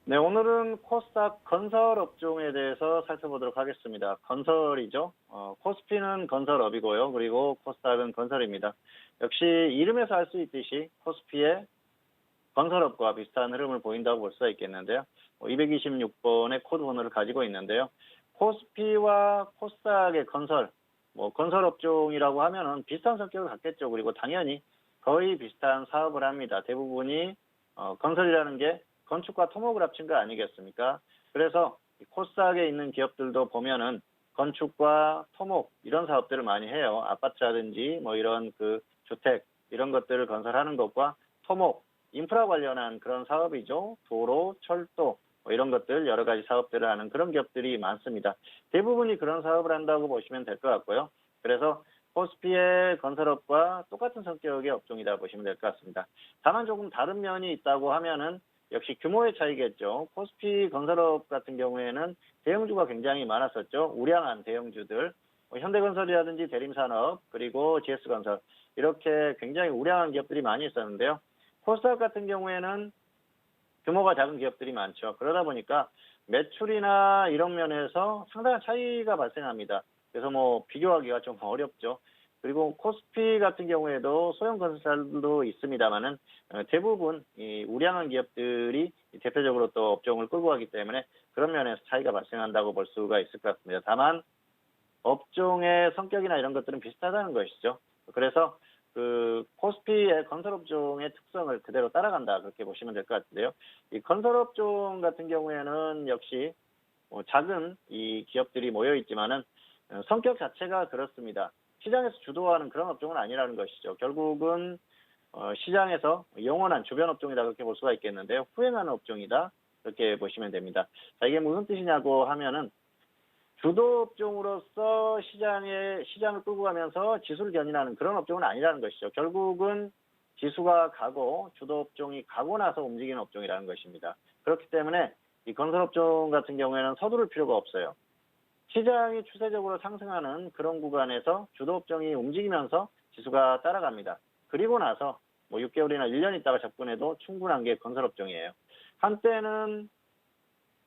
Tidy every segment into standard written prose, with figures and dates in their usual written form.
네, 오늘은 코스닥 건설 업종에 대해서 살펴보도록 하겠습니다. 건설이죠. 코스피는 건설업이고요. 그리고 코스닥은 건설입니다. 역시 이름에서 알 수 있듯이 코스피의 건설업과 비슷한 흐름을 보인다고 볼 수가 있겠는데요. 226번의 코드 번호를 가지고 있는데요. 코스피와 코스닥의 건설, 건설 업종이라고 하면은 비슷한 성격을 갖겠죠. 그리고 당연히 거의 비슷한 사업을 합니다. 대부분이 건설이라는 게 건축과 토목을 합친 거 아니겠습니까? 그래서 코스닥에 있는 기업들도 보면은 건축과 토목 이런 사업들을 많이 해요. 아파트라든지 이런 그 주택 이런 것들을 건설하는 것과 토목, 인프라 관련한 그런 사업이죠. 도로, 철도 이런 것들 여러 가지 사업들을 하는 그런 기업들이 많습니다. 대부분이 그런 사업을 한다고 보시면 될 것 같고요. 그래서 코스피의 건설업과 똑같은 성격의 업종이다 보시면 될 것 같습니다. 다만 조금 다른 면이 있다고 하면은 역시 규모의 차이겠죠. 코스피 건설업 같은 경우에는 대형주가 굉장히 많았었죠. 우량한 대형주들, 현대건설이라든지 대림산업, 그리고 GS건설 이렇게 굉장히 우량한 기업들이 많이 있었는데요. 코스닥 같은 경우에는 규모가 작은 기업들이 많죠. 그러다 보니까 매출이나 이런 면에서 상당한 차이가 발생합니다. 그래서 비교하기가 좀 어렵죠. 그리고 코스피 같은 경우에도 소형 건설사들도 있습니다만은 대부분 이 우량한 기업들이 대표적으로 또 업종을 끌고 가기 때문에 그런 면에서 차이가 발생한다고 볼 수가 있을 것 같습니다. 다만 업종의 성격이나 이런 것들은 비슷하다는 것이죠. 그래서 그 코스피의 건설업종의 특성을 그대로 따라간다 그렇게 보시면 될 것 같은데요. 이 건설업종 같은 경우에는 역시 작은 이 기업들이 모여 있지만은 성격 자체가 그렇습니다. 시장에서 주도하는 그런 업종은 아니라는 것이죠. 결국은 시장에서 영원한 주변 업종이다 그렇게 볼 수가 있겠는데요. 후행하는 업종이다 그렇게 보시면 됩니다. 자, 이게 무슨 뜻이냐고 하면은 주도 업종으로서 시장을 끌고 가면서 지수를 견인하는 그런 업종은 아니라는 것이죠. 결국은 지수가 가고 주도 업종이 가고 나서 움직이는 업종이라는 것입니다. 그렇기 때문에 이 건설업종 같은 경우에는 서두를 필요가 없어요. 시장이 추세적으로 상승하는 그런 구간에서 주도 업종이 움직이면서 지수가 따라갑니다. 그리고 나서 6개월이나 1년 있다가 접근해도 충분한 게 건설업종이에요. 한때는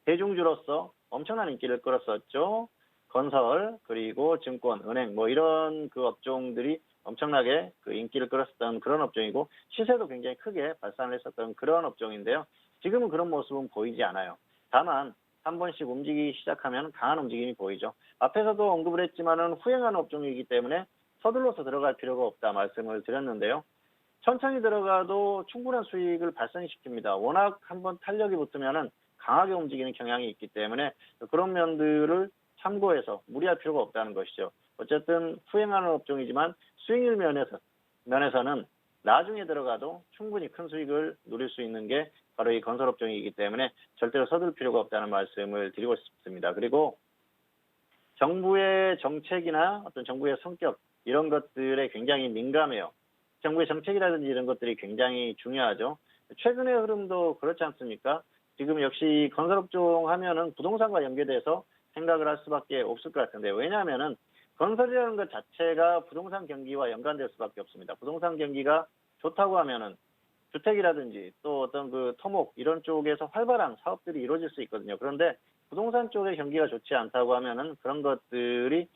대중주로서 엄청난 인기를 끌었었죠. 건설, 그리고 증권, 은행, 이런 그 업종들이 엄청나게 그 인기를 끌었었던 그런 업종이고, 시세도 굉장히 크게 발산을 했었던 그런 업종인데요. 지금은 그런 모습은 보이지 않아요. 다만, 한 번씩 움직이기 시작하면 강한 움직임이 보이죠. 앞에서도 언급을 했지만은 후행하는 업종이기 때문에 서둘러서 들어갈 필요가 없다 말씀을 드렸는데요. 천천히 들어가도 충분한 수익을 발생시킵니다. 워낙 한번 탄력이 붙으면은 강하게 움직이는 경향이 있기 때문에 그런 면들을 참고해서 무리할 필요가 없다는 것이죠. 어쨌든 후행하는 업종이지만 수익률 면에서는 나중에 들어가도 충분히 큰 수익을 누릴 수 있는 게 바로 이 건설업종이기 때문에 절대로 서둘 필요가 없다는 말씀을 드리고 싶습니다. 그리고 정부의 정책이나 어떤 정부의 성격 이런 것들에 굉장히 민감해요. 정부의 정책이라든지 이런 것들이 굉장히 중요하죠. 최근의 흐름도 그렇지 않습니까? 지금 역시 건설업종 하면은 부동산과 연계돼서 생각을 할 수밖에 없을 것 같은데, 왜냐하면은 건설이라는 것 자체가 부동산 경기와 연관될 수밖에 없습니다. 부동산 경기가 좋다고 하면은 주택이라든지 또 어떤 그 토목 이런 쪽에서 활발한 사업들이 이루어질 수 있거든요. 그런데 부동산 쪽의 경기가 좋지 않다고 하면은 그런 것들이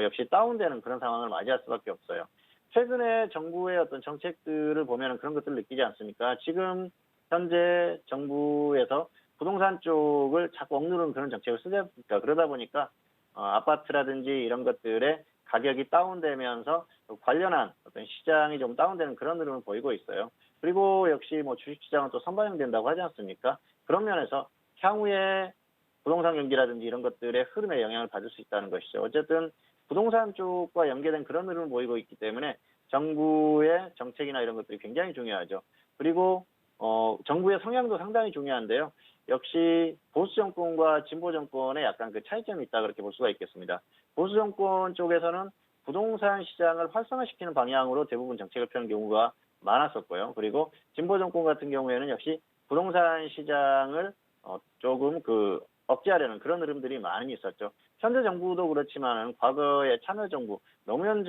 역시 다운되는 그런 상황을 맞이할 수밖에 없어요. 최근에 정부의 어떤 정책들을 보면은 그런 것들을 느끼지 않습니까? 지금 현재 정부에서 부동산 쪽을 자꾸 억누르는 그런 정책을 쓰지 않습니까? 그러다 보니까 아파트라든지 이런 것들의 가격이 다운되면서 관련한 어떤 시장이 좀 다운되는 그런 흐름을 보이고 있어요. 그리고 역시 주식시장은 또 선반영된다고 하지 않습니까? 그런 면에서 향후에 부동산 경기라든지 이런 것들의 흐름에 영향을 받을 수 있다는 것이죠. 어쨌든 부동산 쪽과 연계된 그런 흐름을 보이고 있기 때문에 정부의 정책이나 이런 것들이 굉장히 중요하죠. 그리고 정부의 성향도 상당히 중요한데요. 역시 보수 정권과 진보 정권의 약간 그 차이점이 있다 그렇게 볼 수가 있겠습니다. 보수 정권 쪽에서는 부동산 시장을 활성화시키는 방향으로 대부분 정책을 펴는 경우가 많았었고요. 그리고 진보 정권 같은 경우에는 역시 부동산 시장을 조금 억제하려는 그런 흐름들이 많이 있었죠. 현재 정부도 그렇지만은 과거의 참여정부, 노무현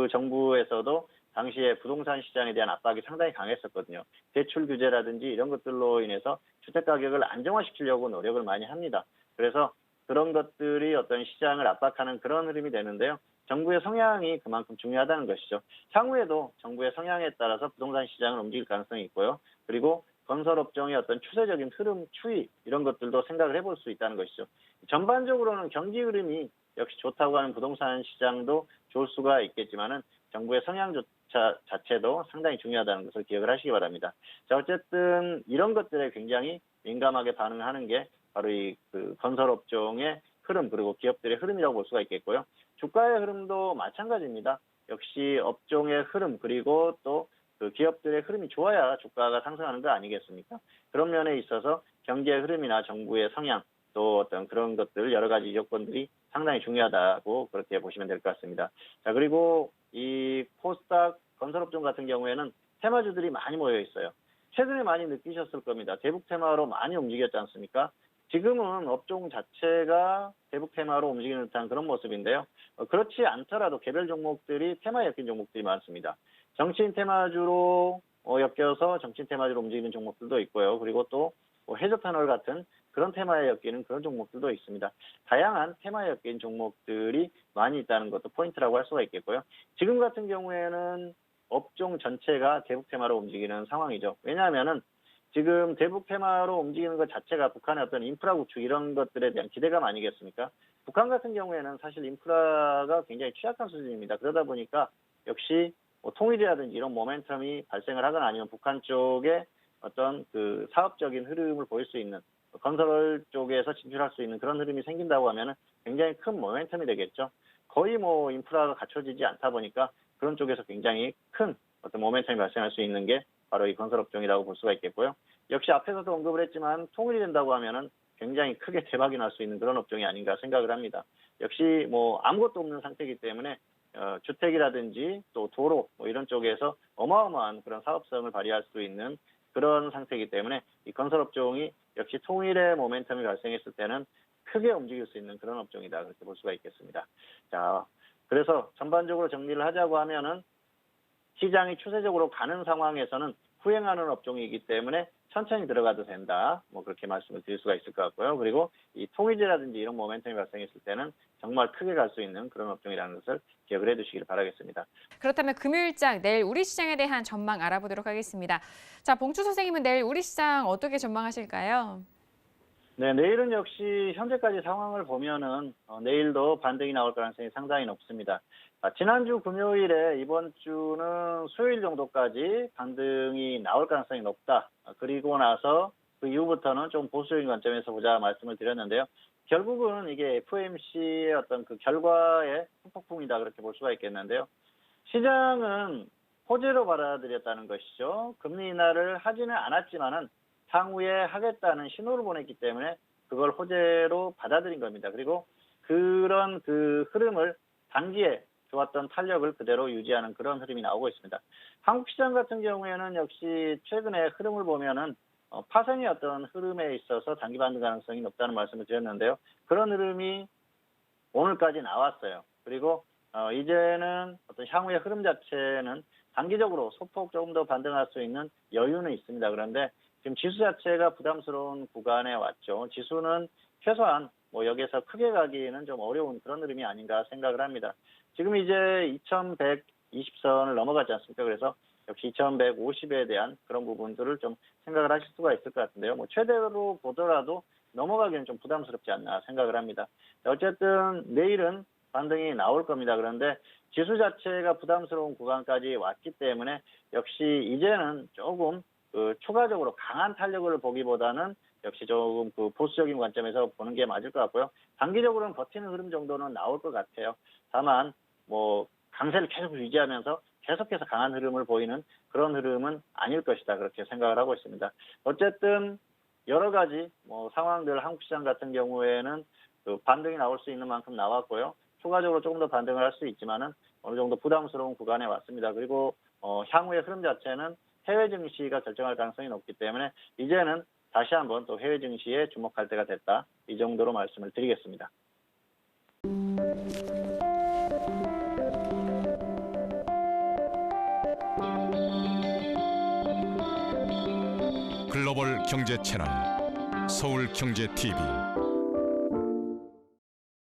정부에서도 당시에 부동산 시장에 대한 압박이 상당히 강했었거든요. 대출 규제라든지 이런 것들로 인해서 주택 가격을 안정화시키려고 노력을 많이 합니다. 그래서 그런 것들이 어떤 시장을 압박하는 그런 흐름이 되는데요. 정부의 성향이 그만큼 중요하다는 것이죠. 향후에도 정부의 성향에 따라서 부동산 시장을 움직일 가능성이 있고요. 그리고 건설업종의 어떤 추세적인 흐름, 추이 이런 것들도 생각을 해볼 수 있다는 것이죠. 전반적으로는 경기 흐름이 역시 좋다고 하는 부동산 시장도 좋을 수가 있겠지만은 정부의 성향조차 자체도 상당히 중요하다는 것을 기억을 하시기 바랍니다. 자, 어쨌든 이런 것들에 굉장히 민감하게 반응하는 게 바로 이 그 건설업종의 흐름 그리고 기업들의 흐름이라고 볼 수가 있겠고요. 주가의 흐름도 마찬가지입니다. 역시 업종의 흐름 그리고 또 그 기업들의 흐름이 좋아야 주가가 상승하는 거 아니겠습니까? 그런 면에 있어서 경제의 흐름이나 정부의 성향 또 어떤 그런 것들 여러 가지 요건들이 상당히 중요하다고 그렇게 보시면 될 것 같습니다. 자, 그리고 이 코스닥 건설업종 같은 경우에는 테마주들이 많이 모여 있어요. 최근에 많이 느끼셨을 겁니다. 대북 테마로 많이 움직였지 않습니까? 지금은 업종 자체가 대북 테마로 움직이는 듯한 그런 모습인데요. 그렇지 않더라도 개별 종목들이 테마에 엮인 종목들이 많습니다. 정치인 테마주로 엮여서 정치인 테마주로 움직이는 종목들도 있고요. 그리고 또 해저터널 같은 그런 테마에 엮이는 그런 종목들도 있습니다. 다양한 테마에 엮인 종목들이 많이 있다는 것도 포인트라고 할 수가 있겠고요. 지금 같은 경우에는 업종 전체가 대북 테마로 움직이는 상황이죠. 왜냐하면은 지금 대북 테마로 움직이는 것 자체가 북한의 어떤 인프라 구축 이런 것들에 대한 기대감 아니겠습니까? 북한 같은 경우에는 사실 인프라가 굉장히 취약한 수준입니다. 그러다 보니까 역시 통일이라든지 이런 모멘텀이 발생을 하거나 아니면 북한 쪽에 어떤 그 사업적인 흐름을 보일 수 있는 건설 쪽에서 진출할 수 있는 그런 흐름이 생긴다고 하면은 굉장히 큰 모멘텀이 되겠죠. 거의 인프라가 갖춰지지 않다 보니까 그런 쪽에서 굉장히 큰 어떤 모멘텀이 발생할 수 있는 게 바로 이 건설업종이라고 볼 수가 있겠고요. 역시 앞에서도 언급을 했지만 통일이 된다고 하면은 굉장히 크게 대박이 날 수 있는 그런 업종이 아닌가 생각을 합니다. 역시 아무것도 없는 상태이기 때문에 주택이라든지 또 도로 이런 쪽에서 어마어마한 그런 사업성을 발휘할 수 있는 그런 상태이기 때문에 이 건설업종이 역시 통일의 모멘텀이 발생했을 때는 크게 움직일 수 있는 그런 업종이다 그렇게 볼 수가 있겠습니다. 자, 그래서 전반적으로 정리를 하자고 하면은 시장이 추세적으로 가는 상황에서는 후행하는 업종이기 때문에 천천히 들어가도 된다. 그렇게 말씀을 드릴 수가 있을 것 같고요. 그리고 이 통일제라든지 이런 모멘텀이 발생했을 때는 정말 크게 갈 수 있는 그런 업종이라는 것을 기억을 해두시길 바라겠습니다. 그렇다면 금요일장 내일 우리 시장에 대한 전망 알아보도록 하겠습니다. 자, 봉주 선생님은 내일 우리 시장 어떻게 전망하실까요? 네, 내일은 역시 현재까지 상황을 보면은 내일도 반등이 나올 가능성이 상당히 높습니다. 지난주 금요일에 이번 주는 수요일 정도까지 반등이 나올 가능성이 높다. 그리고 나서 그 이후부터는 좀 보수적인 관점에서 보자 말씀을 드렸는데요. 결국은 이게 FOMC의 어떤 그 결과의 후폭풍이다 그렇게 볼 수가 있겠는데요. 시장은 호재로 받아들였다는 것이죠. 금리 인하를 하지는 않았지만은 향후에 하겠다는 신호를 보냈기 때문에 그걸 호재로 받아들인 겁니다. 그리고 그런 그 흐름을 단기에 좋았던 탄력을 그대로 유지하는 그런 흐름이 나오고 있습니다. 한국 시장 같은 경우에는 역시 최근에 흐름을 보면은 파생의 어떤 흐름에 있어서 단기 반등 가능성이 높다는 말씀을 드렸는데요. 그런 흐름이 오늘까지 나왔어요. 그리고 이제는 어떤 향후의 흐름 자체는 단기적으로 소폭 조금 더 반등할 수 있는 여유는 있습니다. 그런데 지금 지수 자체가 부담스러운 구간에 왔죠. 지수는 최소한 여기에서 크게 가기에는 좀 어려운 그런 흐름이 아닌가 생각을 합니다. 지금 이제 2120선을 넘어가지 않습니까? 그래서 역시 2150에 대한 그런 부분들을 좀 생각을 하실 수가 있을 것 같은데요. 최대로 보더라도 넘어가기는 좀 부담스럽지 않나 생각을 합니다. 어쨌든 내일은 반등이 나올 겁니다. 그런데 지수 자체가 부담스러운 구간까지 왔기 때문에 역시 이제는 조금 추가적으로 강한 탄력을 보기보다는 역시 조금 보수적인 관점에서 보는 게 맞을 것 같고요. 단기적으로는 버티는 흐름 정도는 나올 것 같아요. 다만 강세를 계속 유지하면서 계속해서 강한 흐름을 보이는 그런 흐름은 아닐 것이다 그렇게 생각을 하고 있습니다. 어쨌든 여러 가지 상황들 한국 시장 같은 경우에는 반등이 나올 수 있는 만큼 나왔고요. 추가적으로 조금 더 반등을 할 수 있지만은 어느 정도 부담스러운 구간에 왔습니다. 그리고 향후의 흐름 자체는 해외 증시가 결정할 가능성이 높기 때문에 이제는 다시 한번 또 해외 증시에 주목할 때가 됐다. 이 정도로 말씀을 드리겠습니다. 글로벌 경제 채널 서울경제TV